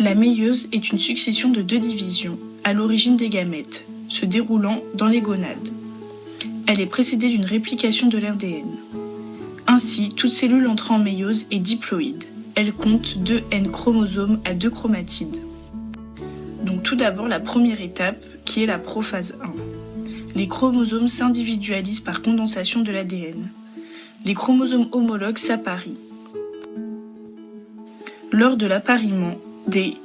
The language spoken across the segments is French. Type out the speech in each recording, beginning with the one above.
La méiose est une succession de 2 divisions, à l'origine des gamètes, se déroulant dans les gonades. Elle est précédée d'une réplication de l'ADN. Ainsi, toute cellule entrant en méiose est diploïde. Elle compte 2 N chromosomes à 2 chromatides. Donc tout d'abord la première étape, qui est la prophase 1. Les chromosomes s'individualisent par condensation de l'ADN. Les chromosomes homologues s'apparient. Lors de l'appariement, des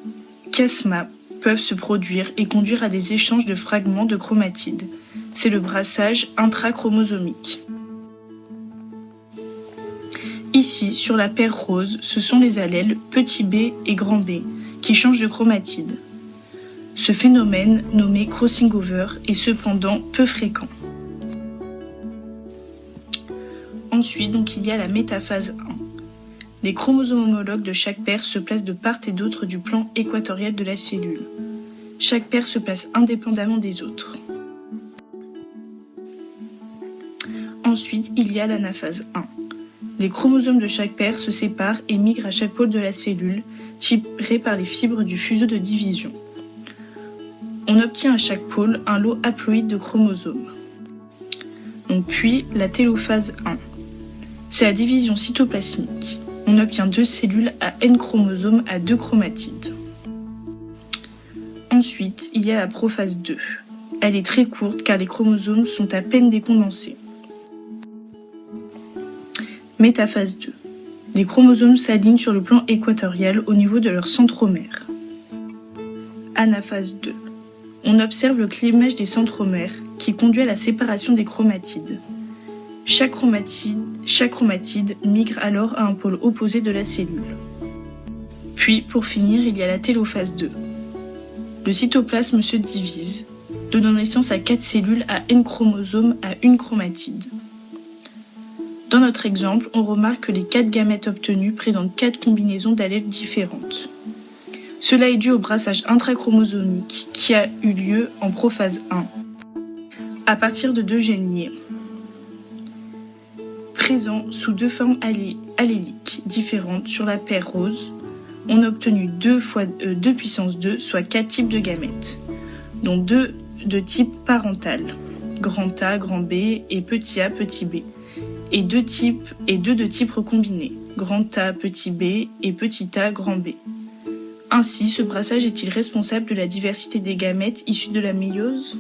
chiasmas peuvent se produire et conduire à des échanges de fragments de chromatides. C'est le brassage intrachromosomique. Ici, sur la paire rose, ce sont les allèles petit b et grand B qui changent de chromatide. Ce phénomène, nommé crossing over, est cependant peu fréquent. Ensuite, il y a la métaphase 1. Les chromosomes homologues de chaque paire se placent de part et d'autre du plan équatorial de la cellule. Chaque paire se place indépendamment des autres. Ensuite, il y a l'anaphase 1. Les chromosomes de chaque paire se séparent et migrent à chaque pôle de la cellule, tirés par les fibres du fuseau de division. On obtient à chaque pôle un lot haploïde de chromosomes. Puis la télophase 1. C'est la division cytoplasmique. On obtient 2 cellules à N chromosomes à 2 chromatides. Ensuite, il y a la prophase 2. Elle est très courte car les chromosomes sont à peine décondensés. Métaphase 2. Les chromosomes s'alignent sur le plan équatorial au niveau de leur centromère. Anaphase 2. On observe le clivage des centromères qui conduit à la séparation des chromatides. Chaque chromatide migre alors à un pôle opposé de la cellule. Puis, pour finir, il y a la télophase 2. Le cytoplasme se divise, donnant naissance à 4 cellules à N chromosomes à 1 chromatide. Dans notre exemple, on remarque que les 4 gamètes obtenus présentent 4 combinaisons d'allèles différentes. Cela est dû au brassage intrachromosomique qui a eu lieu en prophase 1, à partir de 2 gènes liés, présents sous 2 formes alléliques différentes sur la paire rose. On a obtenu 2 fois 2 puissance 2, soit 4 types de gamètes, dont 2 de type parental, grand A, grand B et petit a, petit b, et 2 de type recombinés, grand A, petit b et petit a, grand B. Ainsi, ce brassage est-il responsable de la diversité des gamètes issus de la méiose ?